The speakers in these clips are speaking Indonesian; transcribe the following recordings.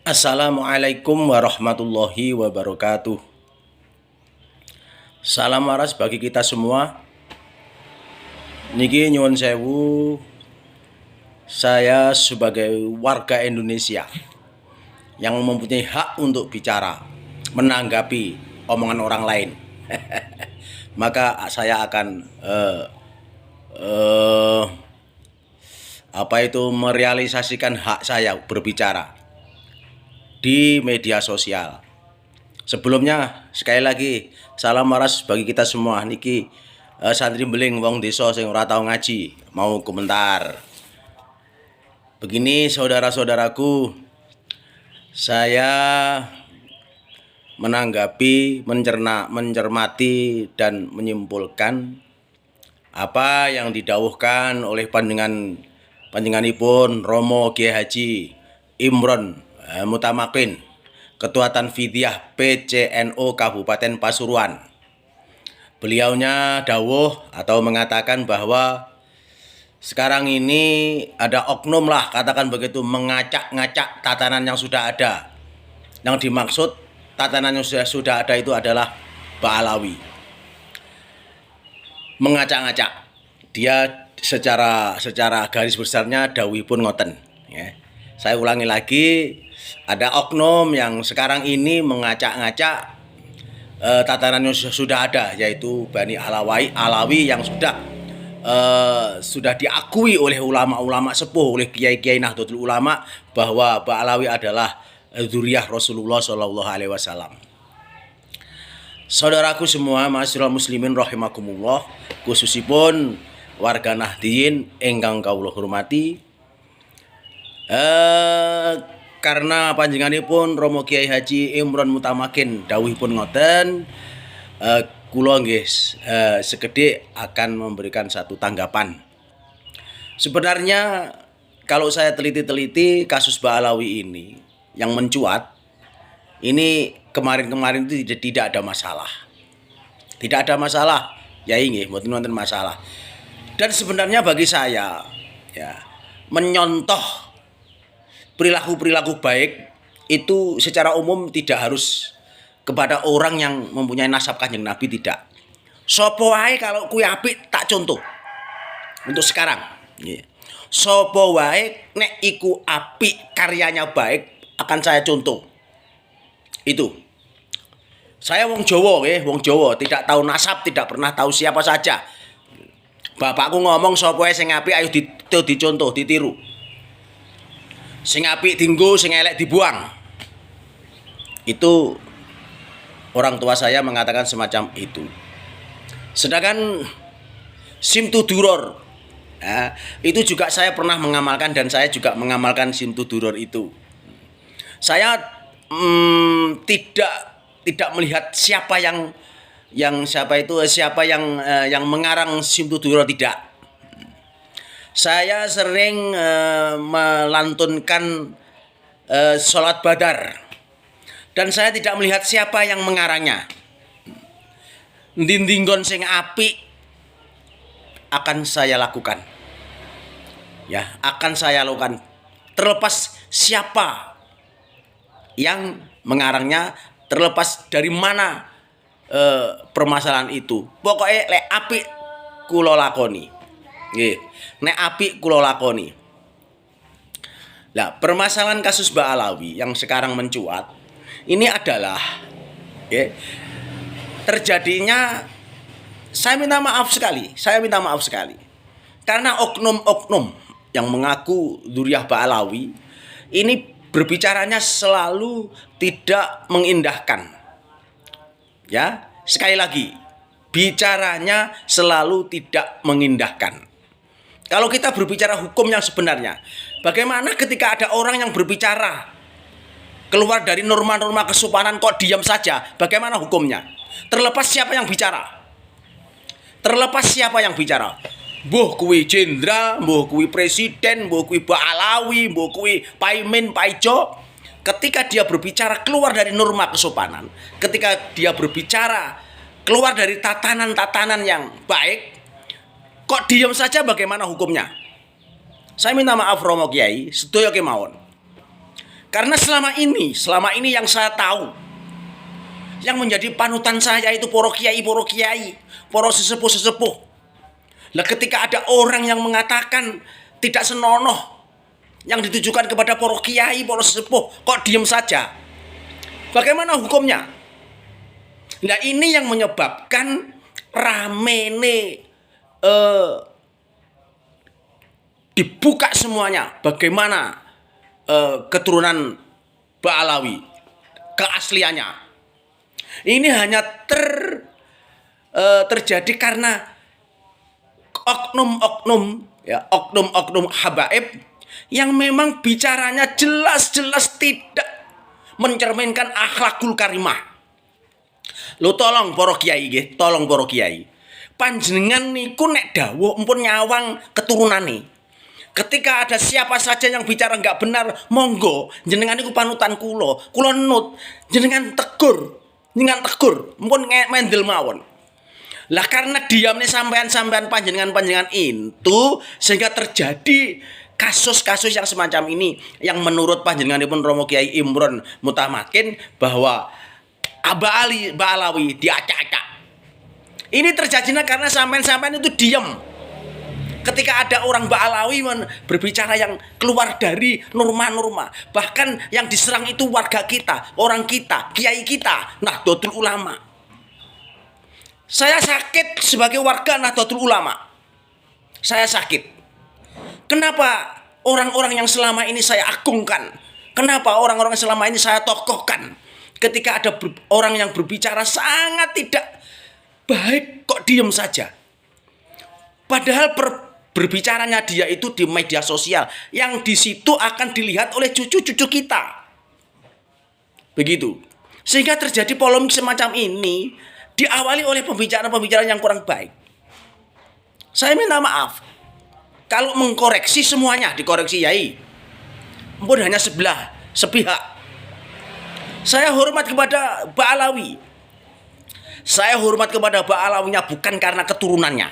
Assalamualaikum warahmatullahi wabarakatuh. Salam waras bagi kita semua. Niki nyuwun sewu, saya sebagai warga Indonesia yang mempunyai hak untuk bicara, menanggapi omongan orang lain. Maka saya akan merealisasikan hak saya berbicara di media sosial. Sebelumnya sekali lagi salam waras bagi kita semua. Niki santri beling wong desa sing ora tau ngaji mau komentar. Begini saudara-saudaraku, saya menanggapi, mencermati dan menyimpulkan apa yang didhawuhkan oleh panjenenganipun Romo Kiai Haji Imron Mutamakin, Ketua Tanfidiyah PCNO Kabupaten Pasuruan. Beliaunya dawuh atau mengatakan bahwa sekarang ini ada oknum lah, katakan begitu, mengacak-ngacak tatanan yang sudah ada. Yang dimaksud tatanan yang sudah ada itu adalah Ba'alawi. Mengacak-ngacak. Dia secara garis besarnya dawuhipun ngoten, ya. Saya ulangi lagi, ada oknum yang sekarang ini mengacak-ngacak tatanan yang sudah ada, yaitu Bani Alawi yang sudah diakui oleh ulama-ulama sepuh, oleh kiai-kiai Nahdlatul Ulama, bahwa Ba'alawi adalah dzurriyyah Rasulullah SAW. Saudaraku semua, ma'asyiral muslimin rahimakumullah, khususipun warga Nahdliyin ingkang kawula hormati, karena panjenenganipun Romo Kiai Haji Imron Mutamakin dawuhipun ngoten, kula nggih sekedhik akan memberikan satu tanggapan. Sebenarnya kalau saya teliti-teliti kasus Ba'alawi ini yang mencuat, ini kemarin-kemarin itu tidak ada masalah. Tidak ada masalah. Ya nggih, mboten wonten masalah. Dan sebenarnya bagi saya, ya, menyontoh perilaku-perilaku baik itu secara umum tidak harus kepada orang yang mempunyai nasab Kanjeng Nabi, tidak. Sopo wae kalau kuwi apik tak contoh. Untuk sekarang, nggih. Sopo wae nek iku apik, karyanya baik, akan saya contoh. Itu. Saya wong Jawa nggih, wong Jawa, tidak tahu nasab, tidak pernah tahu siapa saja. Bapakku ngomong sapa wae sing apik ayo dicontoh, ditiru. Sing apik dienggo, sing elek dibuang. Itu orang tua saya mengatakan semacam itu. Sedangkan simtuduror, ya, itu juga saya pernah mengamalkan, dan saya juga mengamalkan simtuduror itu. Saya tidak melihat siapa yang mengarang simtuduror, tidak. Saya sering melantunkan sholat badar, dan saya tidak melihat siapa yang mengarangnya. Ndindinggon sing apik akan saya lakukan, ya, akan saya lakukan, terlepas siapa yang mengarangnya, terlepas dari mana permasalahan itu. Pokoknya lek apik kula lakoni. Nggih, nek apik kula lakoni. Lah, permasalahan kasus Ba'alawi yang sekarang mencuat ini adalah, ya, terjadinya, saya minta maaf sekali karena oknum-oknum yang mengaku dzurriyyah Ba'alawi ini berbicaranya selalu tidak mengindahkan. Ya, sekali lagi, bicaranya selalu tidak mengindahkan. Kalau kita berbicara hukum yang sebenarnya, bagaimana ketika ada orang yang berbicara keluar dari norma-norma kesopanan kok diam saja? Bagaimana hukumnya? Terlepas siapa yang bicara. Mbuh kuwi jenderal, mbuh kuwi presiden, mbuh kuwi Ba'alawi, mbuh kuwi Paimin, Paijo. Ketika dia berbicara keluar dari norma kesopanan, ketika dia berbicara keluar dari tatanan-tatanan yang baik, kok diam saja, bagaimana hukumnya? Saya minta maaf Romo Kiai, sedaya kemawon. Karena selama ini yang saya tahu, yang menjadi panutan saya itu para kiai, para sesepuh. Lah ketika ada orang yang mengatakan tidak senonoh yang ditujukan kepada para kiai, para sesepuh, kok diam saja? Bagaimana hukumnya? Nah ini yang menyebabkan ramene dibuka semuanya. Bagaimana keturunan Ba'alawi keasliannya? Ini hanya terjadi karena oknum habaib yang memang bicaranya jelas-jelas tidak mencerminkan akhlakul karimah. Lo tolong para kiai nggih, tolong para kiai. Panjenengan niku nek dawuh empun nyawang keturunane. Ketika ada siapa saja yang bicara enggak benar, monggo jenengan niku panutan kula nut, jenengan tegur, empun mendel mawon. Lah karena diamnya sampean panjenengan itu sehingga terjadi kasus-kasus yang semacam ini yang menurut panjenenganipun Romo Kiai Imron Mutamakin bahwa Ba'alawi diacak-acak. Ini terjadinya karena sampean itu diam. Ketika ada orang Ba'alawi berbicara yang keluar dari norma-norma, bahkan yang diserang itu warga kita, orang kita, kiai kita, Nahdlatul Ulama. Saya sakit sebagai warga Nahdlatul Ulama. Saya sakit. Kenapa orang-orang yang selama ini saya agungkan? Kenapa orang-orang yang selama ini saya tokohkan? Ketika ada orang yang berbicara sangat tidak baik, kok diam saja? Padahal berbicaranya dia itu di media sosial, yang di situ akan dilihat oleh cucu-cucu kita. Begitu. Sehingga terjadi polemik semacam ini, diawali oleh pembicaraan-pembicaraan yang kurang baik. Saya minta maaf. Kalau mengkoreksi semuanya, dikoreksi yai. Mungkin hanya sepihak. Saya hormat kepada Ba'alawi. Saya hormat kepada Ba'alawinya bukan karena keturunannya.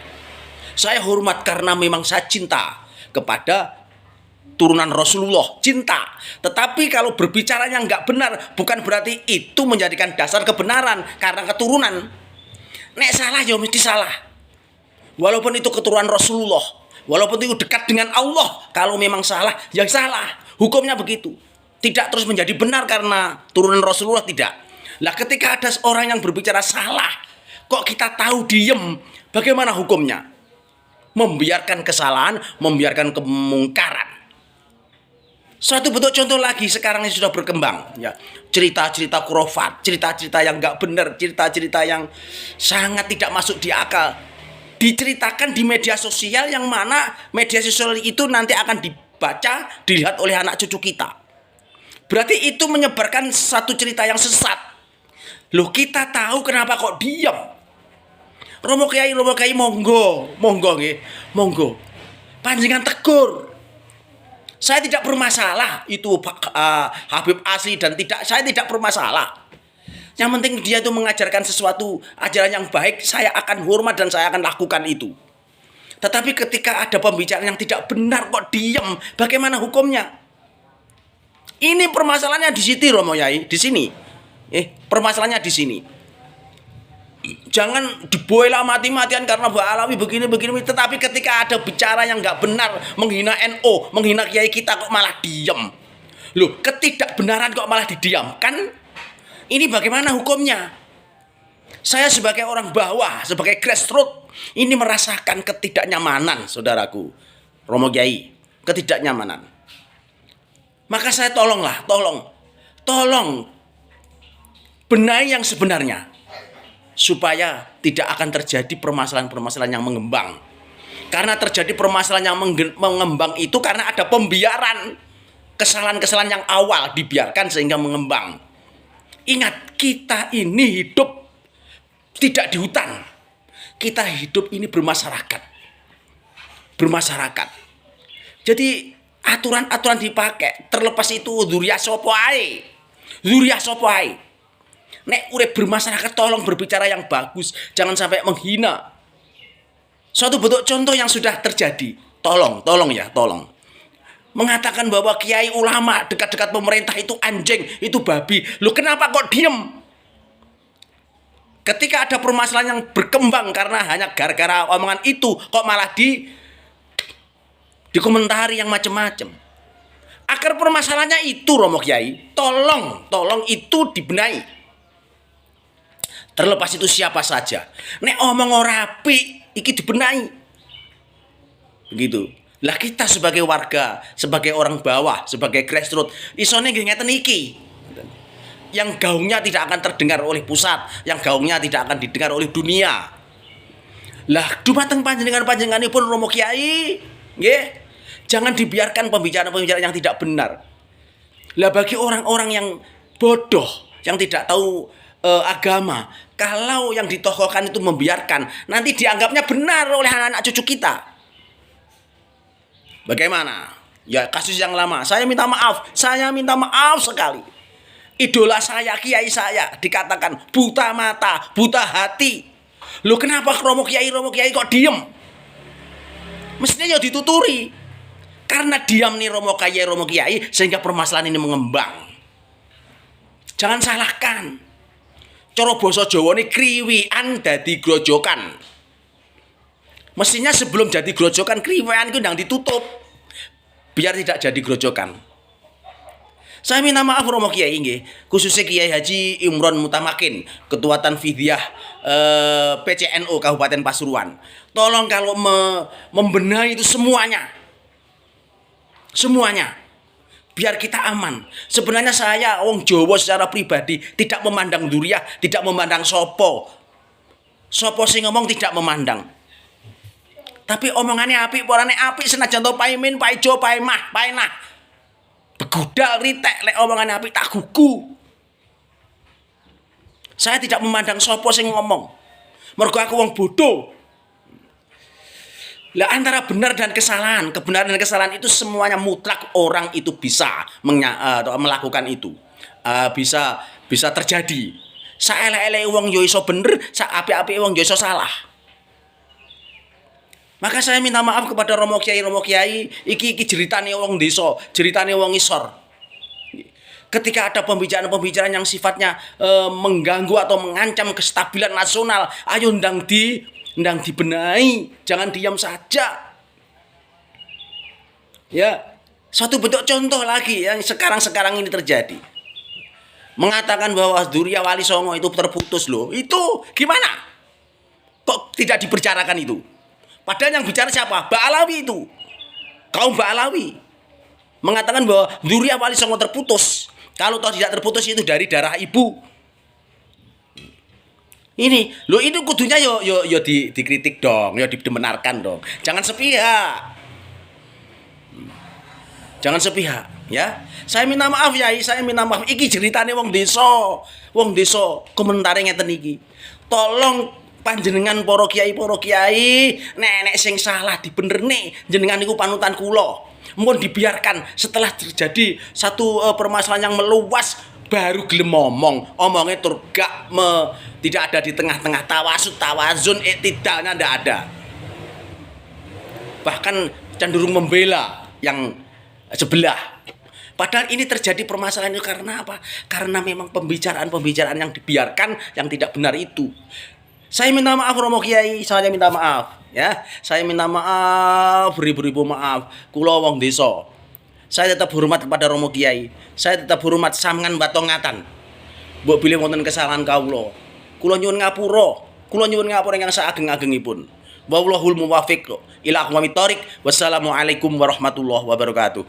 Saya hormat karena memang saya cinta kepada turunan Rasulullah, cinta. Tetapi kalau berbicaranya nggak benar, bukan berarti itu menjadikan dasar kebenaran karena keturunan. Nek salah ya mesti salah. Walaupun itu keturunan Rasulullah, walaupun itu dekat dengan Allah, kalau memang salah, ya salah. Hukumnya begitu. Tidak terus menjadi benar karena turunan Rasulullah, tidak. Lah ketika ada orang yang berbicara salah, kok kita tahu diem, bagaimana hukumnya? Membiarkan kesalahan, membiarkan kemungkaran. Suatu bentuk contoh lagi sekarang ini sudah berkembang, ya. Cerita-cerita khurafat, cerita-cerita yang nggak benar, cerita-cerita yang sangat tidak masuk di akal. Diceritakan di media sosial yang mana media sosial itu nanti akan dibaca, dilihat oleh anak cucu kita. Berarti itu menyebarkan satu cerita yang sesat. Loh kita tahu kenapa kok diam? Romo Kiai monggo nggih, monggo. Panjenengan tegur. Saya tidak bermasalah itu Habib asli dan saya tidak bermasalah. Yang penting dia itu mengajarkan sesuatu ajaran yang baik, saya akan hormat dan saya akan lakukan itu. Tetapi ketika ada pembicaraan yang tidak benar kok diam, bagaimana hukumnya? Ini permasalahannya di sini Romo Yai, di sini. Permasalahannya di sini. Jangan diboela mati-matian karena Ba'alawi begini, tetapi ketika ada bicara yang nggak benar, menghina NU, menghina kiai kita kok malah diam. Loh, ketidakbenaran kok malah didiamkan? Ini bagaimana hukumnya? Saya sebagai orang bawah, sebagai grassroots, ini merasakan ketidaknyamanan, saudaraku. Romo Kiai, ketidaknyamanan. Maka saya tolong benahi yang sebenarnya supaya tidak akan terjadi permasalahan-permasalahan yang mengembang. Karena terjadi permasalahan yang mengembang itu karena ada pembiaran kesalahan-kesalahan yang awal dibiarkan sehingga mengembang. Ingat, kita ini hidup tidak di hutan. Kita hidup ini bermasyarakat. Jadi aturan-aturan dipakai, terlepas itu zuriyah sapa ae. Nek urip bermasyarakat tolong berbicara yang bagus, jangan sampai menghina. Suatu bentuk contoh yang sudah terjadi. Tolong. mengatakan bahwa kiai ulama dekat-dekat pemerintah itu anjing, itu babi. Lu kenapa kok diem? Ketika ada permasalahan yang berkembang karena hanya gara-gara omongan itu, kok malah dikomentari yang macam-macam. Akar permasalahannya itu Romo Kiai, tolong itu dibenahi. Terlepas itu siapa saja, nek omong ora apik iki dibenahi. Begitu. Lah kita sebagai warga, sebagai orang bawah, sebagai grassroots, isone nggih ngeten iki. Yang gaungnya tidak akan terdengar oleh pusat, yang gaungnya tidak akan didengar oleh dunia. Lah dumateng panjenenganipun Romo Kiai, nggih, jangan dibiarkan pembicaraan-pembicaraan yang tidak benar. Lah bagi orang-orang yang bodoh, yang tidak tahu agama, kalau yang ditokohkan itu membiarkan, nanti dianggapnya benar oleh anak-anak cucu kita. Bagaimana? Ya kasus yang lama. Saya minta maaf sekali. Idola saya, kiai saya dikatakan buta mata, buta hati. Loh kenapa Romo Kiai kok diem? Mestinya ya dituturi. Karena diam nih Romo Kiai sehingga permasalahan ini mengembang. Jangan salahkan. Cara basa Jawa ini kriwian dadi grojokan. Mestinya sebelum jadi grojokan, kriwian itu ndang ditutup. Biar tidak jadi grojokan. Saya minta maaf Romo Kiai nggih, khususnya Kiai Haji Imron Mutamakin, Ketua Tanfidiyah PCNU Kabupaten Pasuruan. Tolong kalau membenahi itu semuanya. Biar kita aman. Sebenarnya saya wong Jawa secara pribadi tidak memandang duriah, tidak memandang sopo. Sopo sing ngomong tidak memandang. Tapi omongannya apik, porane apik senajan to paimin, paijo, paimah, paenah. Begudal ritek lek omongannya apik tak gugu. Saya tidak memandang sopo sing ngomong. Mergo aku wong bodoh. Lah antara benar dan kesalahan, kebenaran dan kesalahan itu semuanya mutlak orang itu bisa melakukan itu. Bisa terjadi. Saelek-elek wong yo iso bener, saapik-apik wong yo iso salah. Maka saya minta maaf kepada Romo Kiai, iki jeritane wong desa, jeritane wong isor. Ketika ada pembicaraan yang sifatnya mengganggu atau mengancam kestabilan nasional, ayo ndang dibenahi, jangan diam saja. Ya, satu bentuk contoh lagi yang sekarang ini terjadi. Mengatakan bahwa Duriya Wali Songo itu terputus loh. Itu gimana? Kok tidak dibicarakan itu? Padahal yang bicara siapa? Mbak Alawi itu. Kaum Mbak Alawi. Mengatakan bahwa Duriya Wali Songo terputus. Kalau toh tidak terputus itu dari darah ibu. Ini, lo itu kudunya yo dikritik dong, yo dibenarkan dong. Jangan sepihak. Jangan sepihak, ya. Saya minta maaf ya, saya minta maaf. Iki ceritane wong desa. Komentare ngeten iki. Tolong panjenengan para kiai nenek sing salah dibenerne jenengan niku panutan kula. Mun dibiarkan setelah terjadi satu permasalahan yang meluas baru gelem omongnya tur tidak ada di tengah-tengah, tawazun iktidalnya ndak ada. Bahkan cenderung membela yang sebelah. Padahal ini terjadi permasalahan itu karena apa? Karena memang pembicaraan yang dibiarkan yang tidak benar itu. Saya minta maaf Romo Kiai, saya minta maaf ya. Saya minta maaf, beribu-ribu maaf. Kula wong desa. Saya tetap hormat kepada Romo Kiai. Saya tetap hormat sampean batongatan. Mbok bilih wonten kesalahan kawula. Kula nyuwun ngapura. Kula nyuwun ngapura ingkang saageng-agengipun. Wallahul muwaffiq ila aqwamit thoriq. Wassalamualaikum warahmatullahi wabarakatuh.